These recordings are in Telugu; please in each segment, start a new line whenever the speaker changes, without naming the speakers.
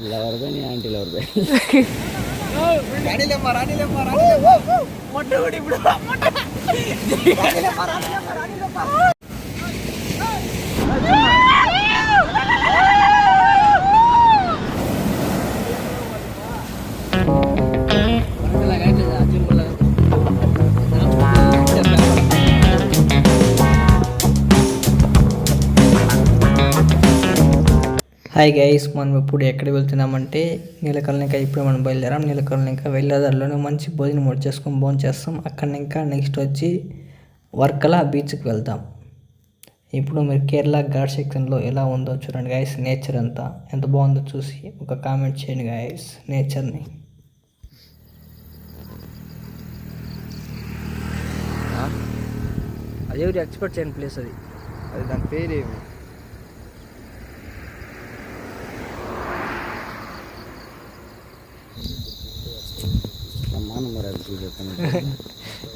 లవర్ బాయ్ నీ aunty lover boy
hi guys, మనం ఇప్పుడు ఎక్కడికి వెళ్తున్నామంటే నీలకల్నిక. ఇప్పుడు మనం బయలుదేరాం. నీలకల్నిక వెళ్ళేదారిలోనే మంచి భోజనం చేసుకొని భోజనం చేస్తాం. అక్కడ ఇంకా నెక్స్ట్ వచ్చి వర్కల బీచ్కి వెళ్తాం. ఇప్పుడు మీరు కేరళ ఘాట్ సెక్షన్లో ఎలా ఉందో చూడండి గైస్. నేచర్ అంతా ఎంత బాగుందో చూసి ఒక కామెంట్ చేయండి గైస్. నేచర్ని అది ఎవరు ఎక్స్పెక్ట్ చేయని ప్లేస్ అది దాని పేరేమి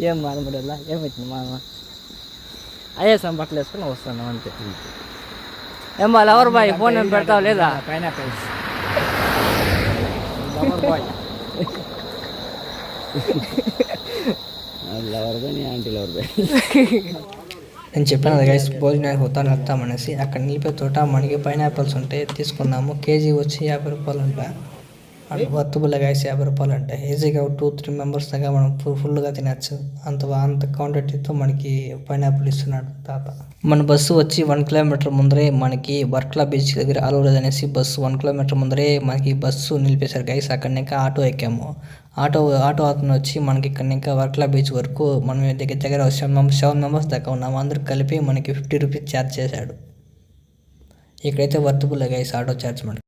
ఏం మానమడల్లా ఏమవుతుంది మామ అయ్యే బట్టలు వేసుకుని వస్తాను అంతే. ఏం వాళ్ళు ఎవరు బాయ్ ఫోన్ ఏం పెడతావు లేదా? Pineapples lover boy
lover boy నీ ఆంటీ లవర్ బాయ్.
నేను చెప్పాను కదా గైస్, భోజనానికి వస్తామనేసి. అక్కడ నిలిపే తోట మనకి పైనాపిల్స్ ఉంటాయి, తీసుకున్నాము. కేజీ వచ్చి 50 రూపాయలు ఉంటాయి. అది వర్తబుల్ గైస్, 50 రూపాయలు అంటే ఈజీగా 2-3 మెంబర్స్ దాకా మనం ఫుల్గా తినచ్చు. అంత క్వాంటిటీతో మనకి పైనాపిల్ ఇస్తున్నాడు తాత. మన బస్సు వచ్చి 1 కిలోమీటర్ ముందరే మనకి వర్కలా బీచ్ దగ్గర అలవలేదు అనేసి బస్సు 1 కిలోమీటర్ ముందరే మనకి బస్సు నిలిపేశారు గైస్. అక్కడ ఇంకా ఆటో ఎక్కాము. ఆటో అతను వచ్చి మనకి ఇక్కడ ఇంకా వర్కలా బీచ్ వరకు మనం దగ్గర 7 మెంబర్స్ దాకా ఉన్నాము. అందరూ కలిపి మనకి 50 రూపీస్ ఛార్జ్ చేశాడు. ఇక్కడైతే వర్తబుల్ గైస్ ఆటో ఛార్జ్ మనకి.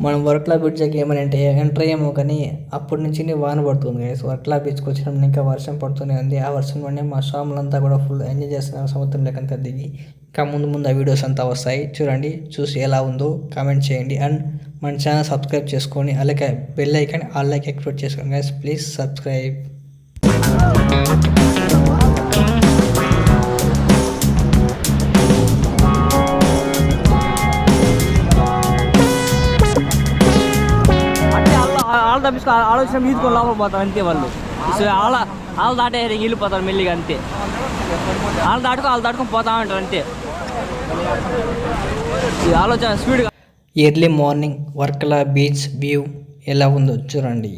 మనం వర్కలా బీచ్ దగ్గర ఏమనంటే ఎంటర్ అయ్యాము, కానీ అప్పటి నుంచి వాన పడుతుంది గైస్. వర్కలా బీచ్కి వచ్చినప్పుడు ఇంకా వర్షం పడుతూనే ఉంది. ఆ వర్షం వల్లనే మా స్వాములంతా కూడా ఫుల్ ఎంజాయ్ చేస్తున్నారు సముద్రం లేకంతా దిగి. ఇంకా ముందు ఆ వీడియోస్ అంతా వస్తాయి చూడండి. చూసి ఎలా ఉందో కామెంట్ చేయండి. అండ్ మన ఛానల్ సబ్స్క్రైబ్ చేసుకొని అలాగే bell icon all like activate చేసుకోండి గైస్. Please subscribe.
వాళ్ళు తప్పించుకో ఆలోచన మీదుకొని లోపల పోతారు అంతే. వాళ్ళు దాటే వెళ్ళిపోతారు మెల్లిగా అంతే. వాళ్ళు దాటుకొని పోతా ఉంటారు అంతే. ఆలోచన స్పీడ్గా.
Early morning Varkala beach view ఎలా ఉందో చూడండి.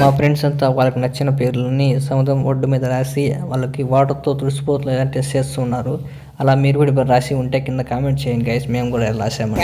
మా ఫ్రెండ్స్ అంతా వాళ్ళకి నచ్చిన పేర్లని సముద్రం ఒడ్డు మీద రాసి వాళ్ళకి వాటర్తో తుడిసిపోతుంది అంటే చేస్తున్నారు. అలా మీరు కూడా రాసి ఉంటే కింద కామెంట్ చేయండి గైస్. మేము కూడా రాసాము.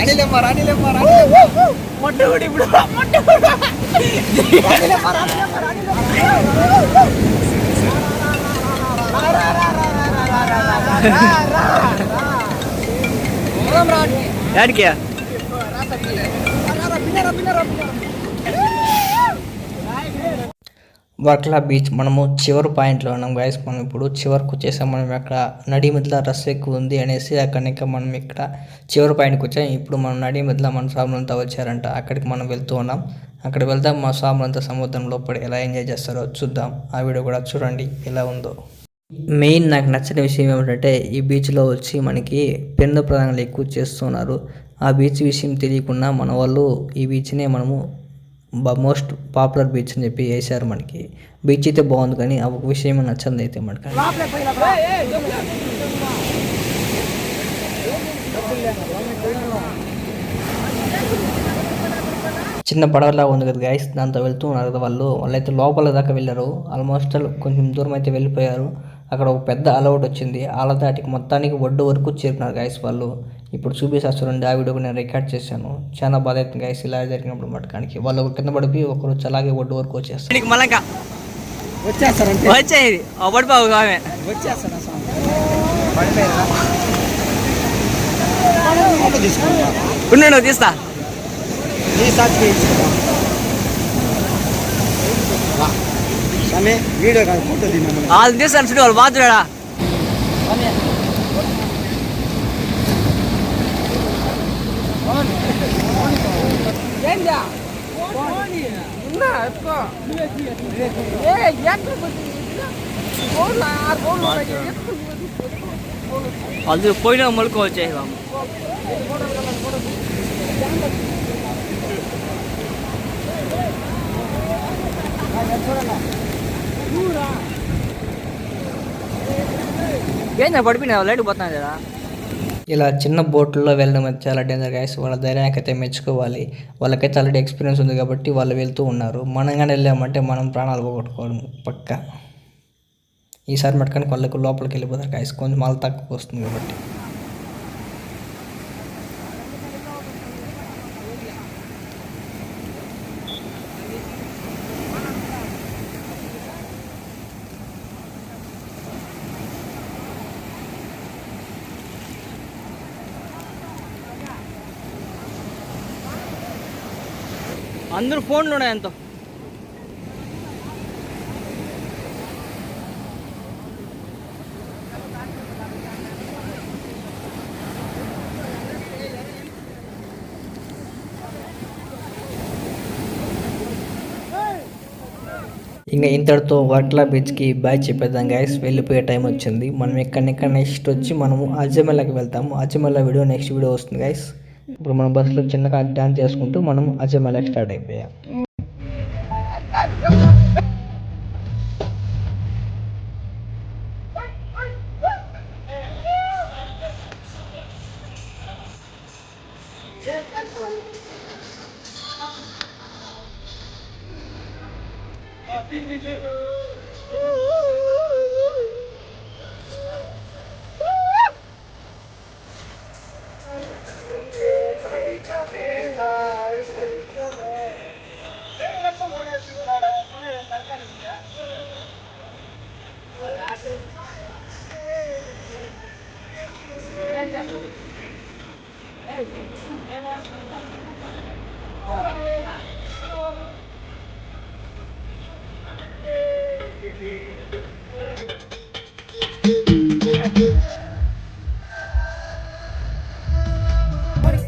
వర్కలా బీచ్ మనము చివరి పాయింట్లో ఉన్నాం గైస్. మనం ఇప్పుడు చివరికి వచ్చేసాం. మనం అక్కడ నడి మధ్యలో రస్ ఎక్కువ ఉంది అనేసి అక్కడ మనం ఇక్కడ చివరి పాయింట్కి వచ్చాం. ఇప్పుడు మనం నడి మధ్యలో మన స్వాములంతా వచ్చారంట. అక్కడికి మనం వెళ్తూ ఉన్నాం. అక్కడ వెళ్దాం. మా స్వాములంతా సముద్రం లోపల ఎలా ఎంజాయ్ చేస్తారో చూద్దాం. ఆ వీడియో కూడా చూడండి ఎలా ఉందో. మెయిన్ నాకు నచ్చిన విషయం ఏమిటంటే ఈ బీచ్లో వచ్చి మనకి పెన్ను ప్రదానాలు ఎక్కువ చేస్తున్నారు. ఆ బీచ్ విషయం తెలియకుండా మన వాళ్ళు ఈ బీచ్నే మనము మోస్ట్ పాపులర్ బీచ్ అని చెప్పి వేశారు మనకి. బీచ్ అయితే బాగుంది కానీ ఆ ఒక విషయం నచ్చంది అయితే మనకి. చిన్న పడవలా ఉంది కదా గైస్, దాంతో వెళ్తూ ఉన్నారు కదా వాళ్ళైతే లోపల దాకా వెళ్ళారు. ఆల్మోస్ట్ కొంచెం దూరం అయితే వెళ్ళిపోయారు. అక్కడ ఒక పెద్ద అలౌట్ వచ్చింది. ఆల దాటికి మొత్తానికి ఒడ్డు వరకు చేరుకున్నారు గైస్ వాళ్ళు. ఇప్పుడు చూపిస్తారు చూడండి, ఆ వీడియో నేను రికార్డ్ చేశాను. చాలా బాధ అవుతుంది గైస్ ఇలా జరిగినప్పుడు మటకానికి. వాళ్ళు కింద పడిపోయి ఒకరు అలాగే ఒడ్డు వరకు వచ్చేస్తారు.
వచ్చేది పడిపోవు ఆమె నువ్వు తీస్తా వాళ్ళు తీస్తాను చూడు, వాళ్ళు బాధుడా వాళ్ళు పోయినా మళ్ళీ వచ్చేసాం. ఏందా పడిపోయినా లైట్ పోతున్నాయి కదా.
ఇలా చిన్న బోట్లలో వెళ్ళడం అయితే చాలా డేంజర్ గైస్. వాళ్ళ ధైర్యానికి అయితే మెచ్చుకోవాలి. వాళ్ళకైతే ఆల్రెడీ ఎక్స్పీరియన్స్ ఉంది కాబట్టి వాళ్ళు వెళ్తూ ఉన్నారు. మనం కానీ వెళ్ళామంటే మనం ప్రాణాలు పోగొట్టుకోవడం పక్క. ఈసారి మట్టుకొని వాళ్ళకి లోపలికి వెళ్ళిపోతారు గైస్, కొంచెం మళ్ళీ తక్కువ వస్తుంది కాబట్టి.
అందరూ ఫోన్లు ఉన్నాయి ఎంతో.
ఇంకా ఇంతటితో వర్ట్లా బీచ్కి బాయ్ చెప్పేద్దాం గైస్. వెళ్ళిపోయే టైం వచ్చింది. మనం ఎక్కడ నెక్స్ట్ వచ్చి మనము అజమల్లాకి వెళ్తాము. అజమల్లా వీడియో నెక్స్ట్ వీడియో వస్తుంది గైస్. ఇప్పుడు మనం బస్సులో చిన్నగా డాన్స్ చేసుకుంటూ మనం అజమల్లాకి స్టార్ట్ అయిపోయాం.